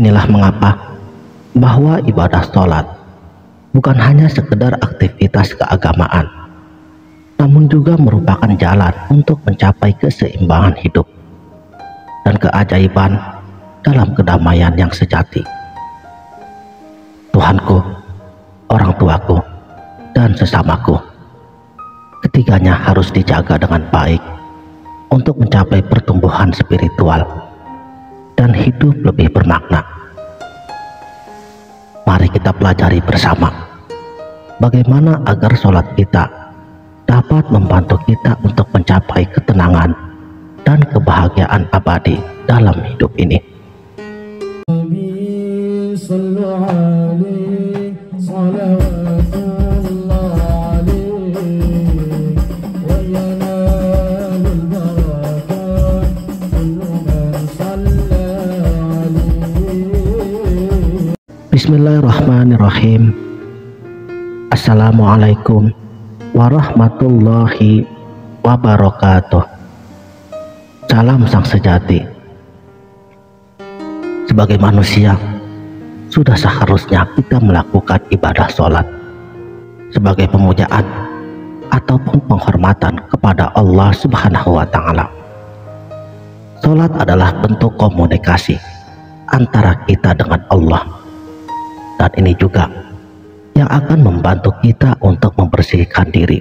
Inilah mengapa bahwa ibadah sholat bukan hanya sekedar aktivitas keagamaan, namun juga merupakan jalan untuk mencapai keseimbangan hidup dan keajaiban dalam kedamaian yang sejati. Tuhanku, orang tuaku, dan sesamaku, ketiganya harus dijaga dengan baik untuk mencapai pertumbuhan spiritual dan hidup lebih bermakna. Mari kita pelajari bersama bagaimana agar sholat kita dapat membantu kita untuk mencapai ketenangan dan kebahagiaan abadi dalam hidup ini. Bismillahirrahmanirrahim. Assalamualaikum warahmatullahi wabarakatuh. Salam sang sejati. Sebagai manusia, sudah seharusnya kita melakukan ibadah sholat sebagai pemujaan ataupun penghormatan kepada Allah Subhanahu wa Ta'ala. Sholat adalah bentuk komunikasi antara kita dengan Allah, dan ini juga yang akan membantu kita untuk membersihkan diri,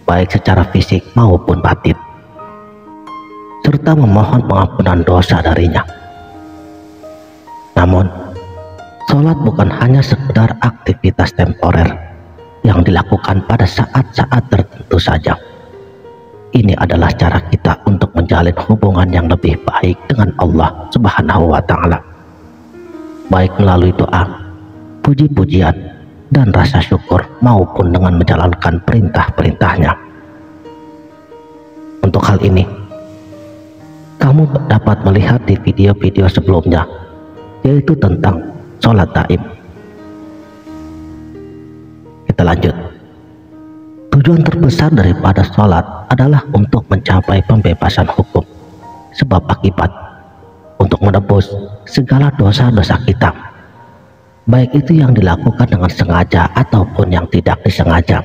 baik secara fisik maupun batin, serta memohon pengampunan dosa darinya. Namun, sholat bukan hanya sekedar aktivitas temporer yang dilakukan pada saat-saat tertentu saja. Ini adalah cara kita untuk menjalin hubungan yang lebih baik dengan Allah Subhanahu wa Ta'ala, baik melalui doa, puji-pujian, dan rasa syukur maupun dengan menjalankan perintah-perintahnya. Untuk hal ini, kamu dapat melihat di video-video sebelumnya, yaitu tentang sholat taib. Kita lanjut. Tujuan terbesar daripada sholat adalah untuk mencapai pembebasan hukum sebab akibat, untuk menebus segala dosa-dosa kita, baik itu yang dilakukan dengan sengaja ataupun yang tidak disengaja.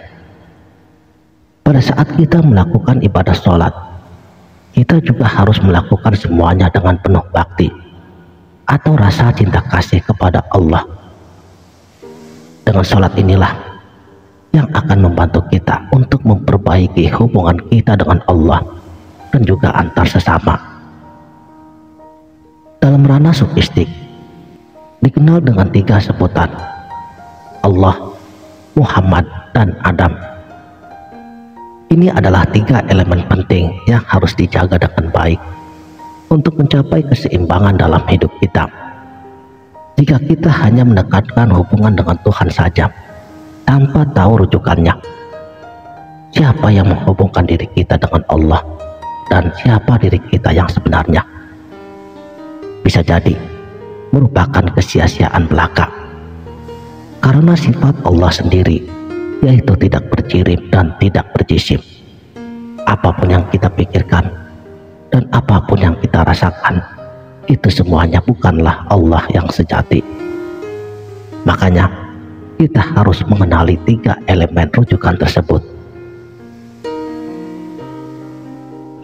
Pada saat kita melakukan ibadah sholat, kita juga harus melakukan semuanya dengan penuh bakti atau rasa cinta kasih kepada Allah. Dengan sholat inilah yang akan membantu kita untuk memperbaiki hubungan kita dengan Allah dan juga antar sesama. Dalam ranah sufistik dikenal dengan 3 sebutan: Allah, Muhammad, dan Adam. Ini adalah 3 elemen penting yang harus dijaga dengan baik untuk mencapai keseimbangan dalam hidup kita. Jika kita hanya menekankan hubungan dengan Tuhan saja tanpa tahu rujukannya, siapa yang menghubungkan diri kita dengan Allah dan siapa diri kita yang sebenarnya, bisa jadi merupakan kesia-siaan belaka. Karena sifat Allah sendiri, yaitu tidak berjirim dan tidak berjisim. Apapun yang kita pikirkan dan apapun yang kita rasakan, itu semuanya bukanlah Allah yang sejati. Makanya kita harus mengenali 3 elemen rujukan tersebut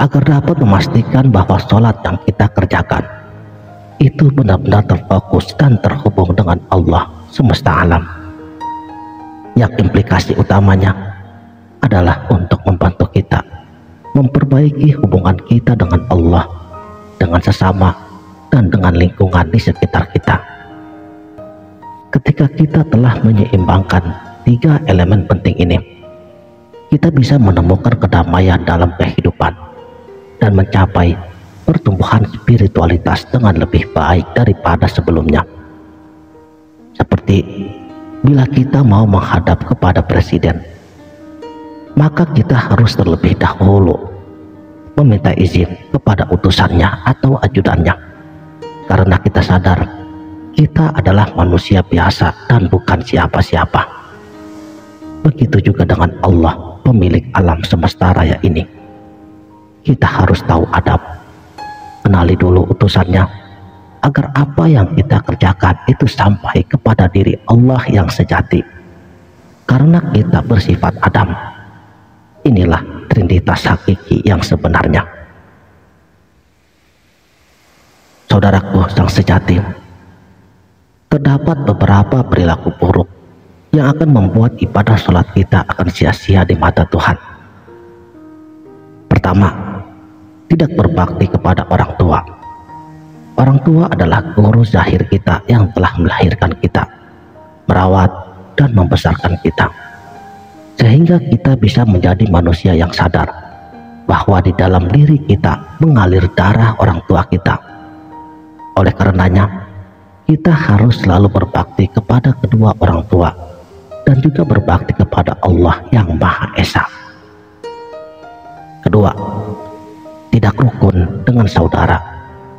agar dapat memastikan bahwa sholat yang kita kerjakan itu benar-benar terfokus dan terhubung dengan Allah semesta alam, yang implikasi utamanya adalah untuk membantu kita memperbaiki hubungan kita dengan Allah, dengan sesama, dan dengan lingkungan di sekitar kita. Ketika kita telah menyeimbangkan 3 elemen penting ini, kita bisa menemukan kedamaian dalam kehidupan dan mencapai pertumbuhan spiritualitas dengan lebih baik daripada sebelumnya. Seperti bila kita mau menghadap kepada presiden, maka kita harus terlebih dahulu meminta izin kepada utusannya atau ajudannya, karena kita sadar kita adalah manusia biasa dan bukan siapa-siapa. Begitu juga dengan Allah, pemilik alam semesta raya ini. Kita harus tahu adab, kenali dulu utusannya agar apa yang kita kerjakan itu sampai kepada diri Allah yang sejati. Karena kita bersifat Adam. Inilah trinitas hakiki yang sebenarnya. Saudaraku yang sejati, terdapat beberapa perilaku buruk yang akan membuat ibadah sholat kita akan sia-sia di mata Tuhan. Pertama, tidak berbakti kepada orang tua. Orang tua adalah guru zahir kita yang telah melahirkan kita, merawat dan membesarkan kita, sehingga kita bisa menjadi manusia yang sadar bahwa di dalam diri kita mengalir darah orang tua kita. Oleh karenanya, kita harus selalu berbakti kepada kedua orang tua dan juga berbakti kepada Allah yang Maha Esa. Kedua, tidak rukun dengan saudara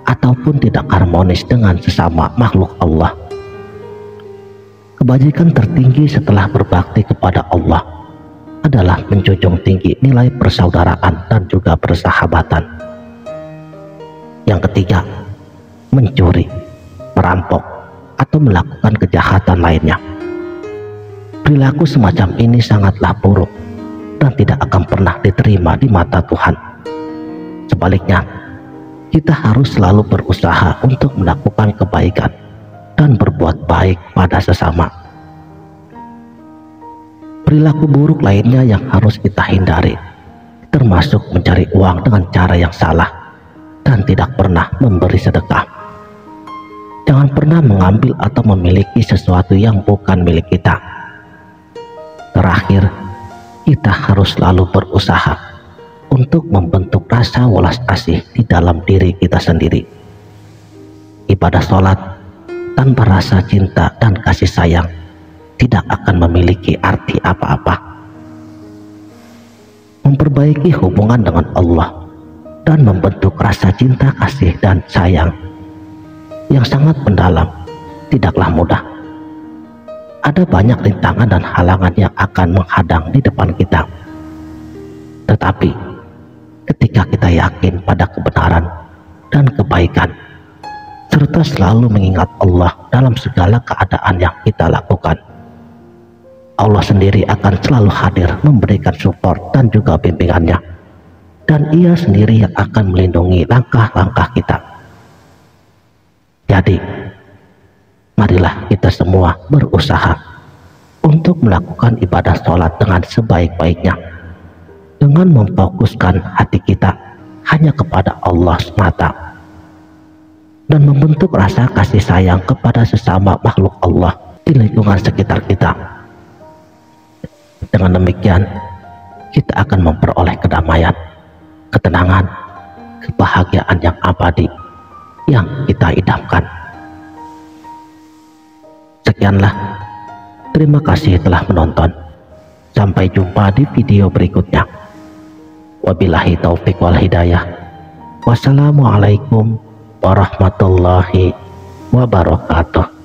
ataupun tidak harmonis dengan sesama makhluk Allah. Kebajikan tertinggi setelah berbakti kepada Allah adalah menjunjung tinggi nilai persaudaraan dan juga persahabatan. Yang ketiga, mencuri, merampok, atau melakukan kejahatan lainnya. Perilaku semacam ini sangatlah buruk dan tidak akan pernah diterima di mata Tuhan. Sebaliknya, kita harus selalu berusaha untuk melakukan kebaikan dan berbuat baik pada sesama. Perilaku buruk lainnya yang harus kita hindari termasuk mencari uang dengan cara yang salah dan tidak pernah memberi sedekah. Jangan pernah mengambil atau memiliki sesuatu yang bukan milik kita. Terakhir, kita harus selalu berusaha untuk membentuk rasa welas asih di dalam diri kita sendiri. Ibadah sholat tanpa rasa cinta dan kasih sayang tidak akan memiliki arti apa-apa. Memperbaiki hubungan dengan Allah dan membentuk rasa cinta, kasih, dan sayang yang sangat mendalam tidaklah mudah. Ada banyak rintangan dan halangan yang akan menghadang di depan kita. Tetapi ketika kita yakin pada kebenaran dan kebaikan, serta selalu mengingat Allah dalam segala keadaan yang kita lakukan, Allah sendiri akan selalu hadir memberikan support dan juga bimbingannya, dan Ia sendiri yang akan melindungi langkah-langkah kita. Jadi, marilah kita semua berusaha untuk melakukan ibadah sholat dengan sebaik-baiknya, dengan memfokuskan hati kita hanya kepada Allah semata, dan membentuk rasa kasih sayang kepada sesama makhluk Allah di lingkungan sekitar kita. Dengan demikian, kita akan memperoleh kedamaian, ketenangan, kebahagiaan yang abadi yang kita idamkan. Sekianlah, terima kasih telah menonton. Sampai jumpa di video berikutnya. Wabillahi taufik wal hidayah. Wassalamualaikum warahmatullahi wabarakatuh.